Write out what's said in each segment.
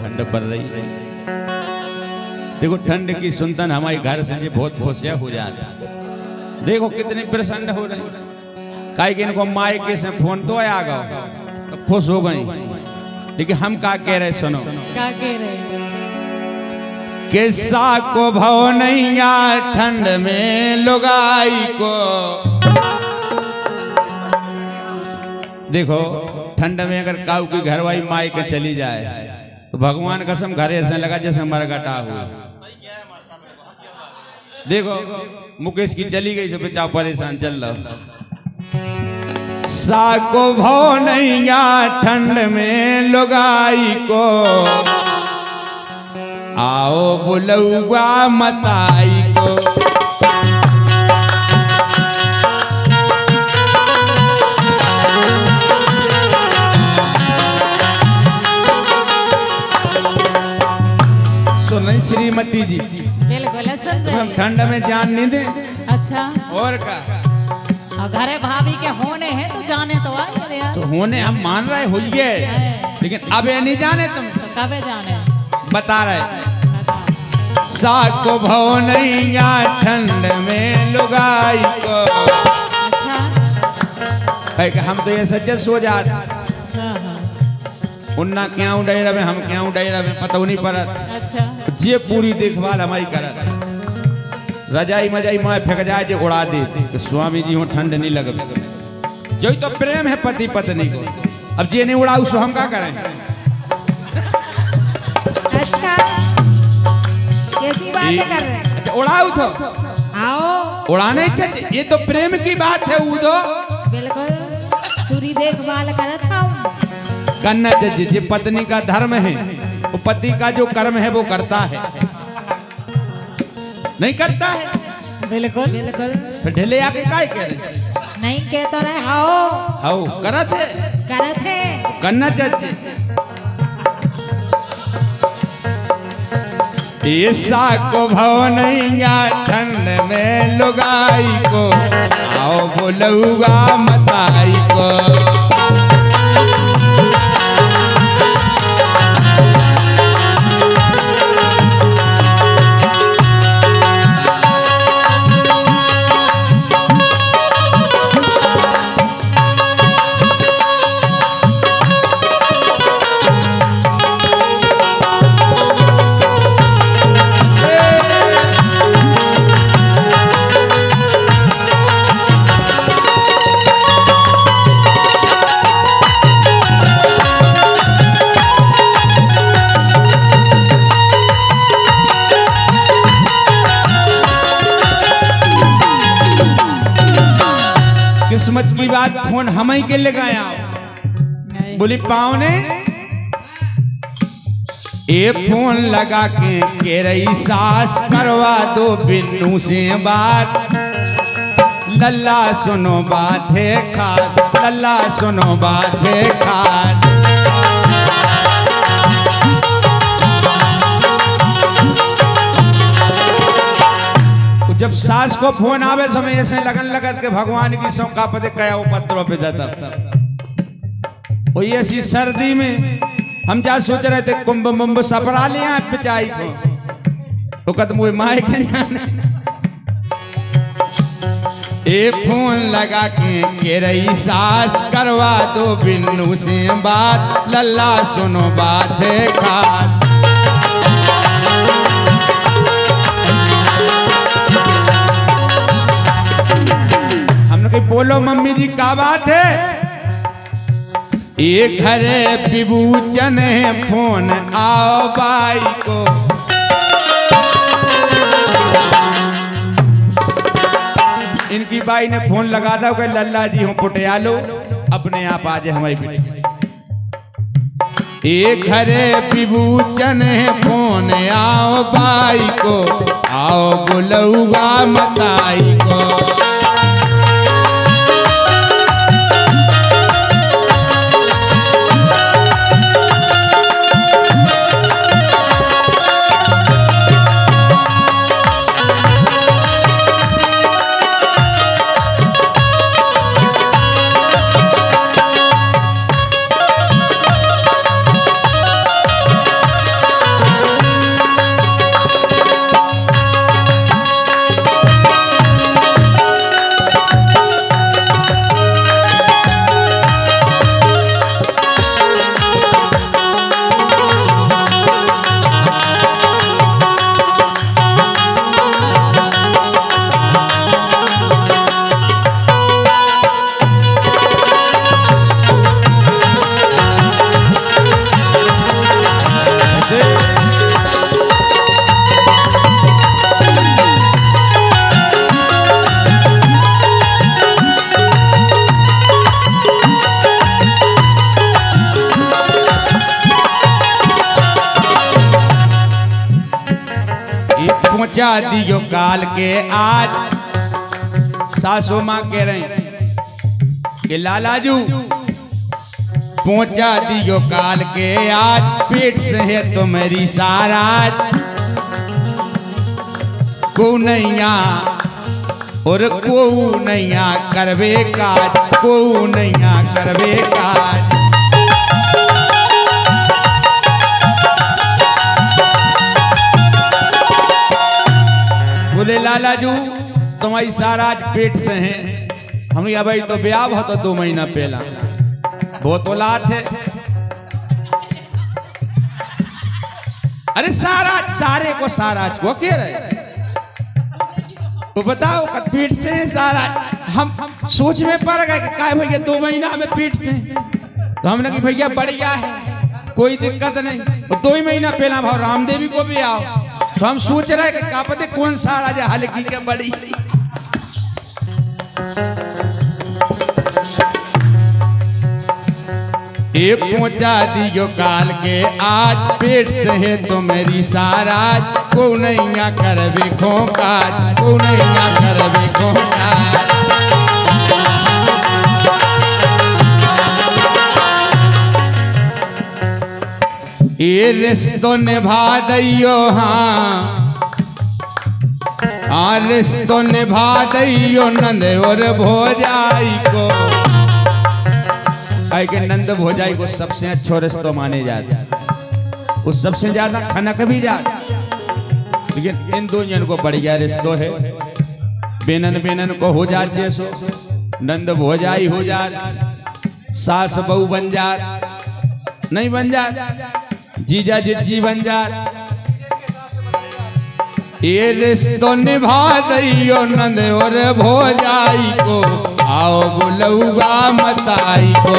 ठंड पड़ रही। देखो ठंड की सुनतन हमारे घर से बहुत खुशियां हो जाता। देखो कितने प्रसन्न हो रहे। काहे कि इनको मायके से फोन तो आया गया तो खुश हो गई। लेकिन हम क्या कह रहे सुनो। क्या कह रहे? किस्सा को भव नहीं यार ठंड में लुगाई को। देखो ठंड में अगर काऊ की घरवाई माई के चली जाए तो भगवान कसम घर ऐसे लगा जैसे मरगटा हुआ। देखो मुकेश की चली गई तो बेचारा परेशान चल रहा। साको भव नहीं यार ठंड में लुगाई को। आओ बुलौआ मताई को। सुन श्रीमती जी बिल्कुल सुन रहे। हम ठंड में जान नहीं दे। अच्छा और का घरे भाभी के होने हैं तो जाने तो आए यार। तो होने हम मान रहे हो गए लेकिन अब ये नहीं जाने तुम। तो कब जाने बता रहे। साको भव नहीं या ठंड में लुगाई को। अच्छा कहे कि हम तो ये सच्चे सो जाते। हाँ हाँ उन्ना क्या उड़ाई रहे हम क्या उड़ाई रहे पता नहीं पड़ा। अच्छा जे पूरी देखभाल हमारी करत। रजाई मजाई मैं फेंक जाए जो उड़ा दे कि स्वामी जी हो ठंड नहीं लगे। जो तो प्रेम है पति पत्नी को। अब जे नहीं उड़ाऊ सो हम क्या करें। अच्छा कैसी बातें कर रहे हैं? अच्छा उड़ाऊ तो आओ उड़ाने चाहिए। ये तो प्रेम की बात है। उदो बिल्कुल पूरी देखभाल करत हम। करना चाहिए। ये पत्नी का धर्म है। वो पति का जो कर्म है वो करता है। नहीं करता है बिल्कुल बिल्कुल फिर ढेले आके काय कह रहे। नहीं कह तो रहे आओ हाउ करत है करत है करना चाहिए। ऐसा को भव नहीं या ठंड में लुगाई को। आओ बुलौआ मताई को। किस्मत की बात फोन हम ही के लगाया। बोली पाँव ने ये फोन लगा के रही सास करवा दो बिन्नू से बात। लल्ला सुनो बात है खास। लल्ला सुनो बात है खास। जब सास को फोन आवे समय ऐसे लगन लगत के भगवान की सौ का पते कया उपद्रव पे देता। वो ऐसी सर्दी में हम जा सोच रहे थे कुंभ मुंभ सपरा लिया पिचाई को। तो कदम वो माए के जाने। ए फोन लगा के रही सास करवा दो बिन्नू से बात। लल्ला सुनो बात है खास। बोलो मम्मी जी क्या बात है। ये घरे विभूचन है फोन आओ बाई को। इनकी बाई ने फोन लगा था कि लल्ला जी हम पुटिया लो अपने आप आ जाए हमारी बेटी। ये घरे विभूचन है फोन आओ बाई को। आओ बुलौआ मताई को। पहुंचा दियो काल के आज। सासू माँ कह रहे कि लालाजू पहुंचा दियो काल के आज, पेट से है तो मेरी साराज। को नैया और को नैया करवे काज, को नैया करवे काज। बोले लालाजू तुम्हारी साराज पेट से है। हम कहा भाई तो ब्याह हो तो 2 महीना पहला वो तो लात है। अरे साराज सारे को साराज को कह रहे तो बताओ पीट से है साराज। हम सोच में पड़ गए कि क्या भैया 2 महीना हमें पीटते हैं। तो हमने कहा भैया बढ़िया है कोई दिक्कत नहीं। तो 2 ही महीना पहला भाव रामदेवी को भी आओ। तो हम सोच रहे कि क्या पता कौन सा राजा हल्की के बड़ी। ये पहुंचा दियो काल के आज, पेट से है तो मेरी साराज। को नैया करवे खोकाज, को नैया करवे खोकाज। ये रिश्तो निभा दियो हाँ रिश्तो निभा दियो नंद और भोजाई को। के नंद भोजाई को सबसे अच्छो रिश्तो माने जाते, वो सबसे ज्यादा खनक भी जाते। लेकिन इन 2 जन को बढ़िया रिश्तो है। बेनन बेनन को हो जाते सो नंद भोजाई हो जात, सास बहू बन जात नहीं बन जात, जीजा जिज्जी बन जात। ये रिश्तो निभा दियो नंद और भोजाई को, आओ बुलौगा मताई को।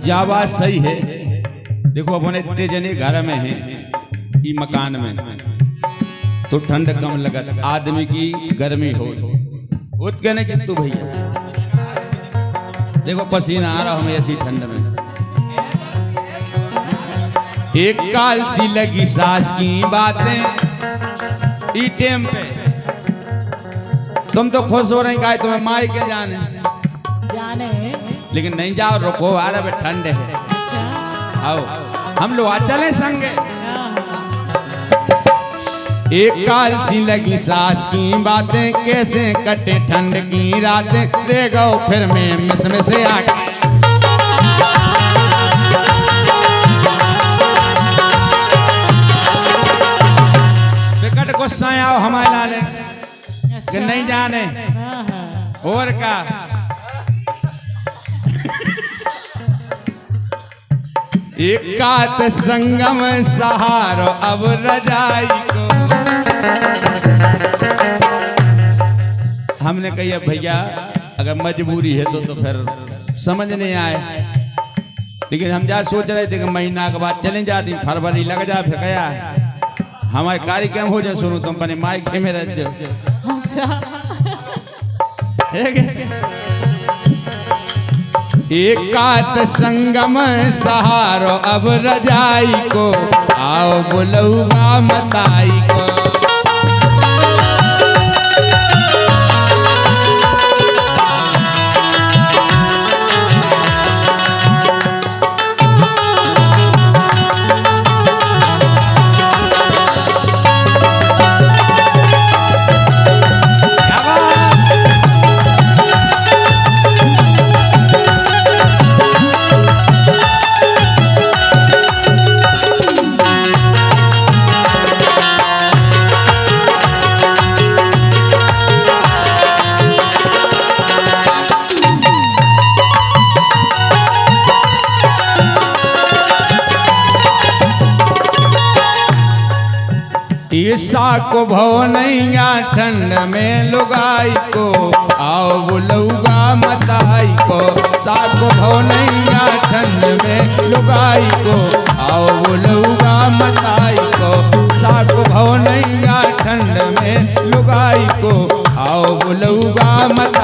जावा सही है। देखो अपने इतने जने घर में हैं ई मकान में तो ठंड कम लगत, आदमी की गर्मी हो उत कहने कि तू भैया देखो पसीना आ रहा हमें ऐसी ठंड में। एक काल सी लगी सास की बातें ई टेम पे। तुम तो खुश हो रही गाय तुम्हें माई के जाने लेकिन नहीं जाओ रुको आ रहा ठंड है। आओ हम लोग आज चले संगे। एक काल सी लगी सास की बातें, कैसे कटे ठंड की रातें। देखो फिर मैं मिस में से आके विकट को साया हमारे लाने कि नहीं जाने और का। एकात संगम सहारो अब रजाई को। हमने कहा भैया अगर मजबूरी है तो फिर समझ नहीं आए। लेकिन हम जा सोच रहे थे कि महीना के बाद चले जाती, फरवरी लग जा। फिर गया हमारे कार्यक्रम हो जाए सुनो तुम अपने मायके में रह जाओ। एकात संगम सहारो अब रजाई को, आओ बुलौगा मताई को। ईसा को भव नैया ठंड में लुगाई को आओ बुलौगा मताई को साको भव नैया ठंड में लुगाई को आओ बुलौगा मताई को साको भव नैया ठंड में लुगाई को आओ बुलौगा मत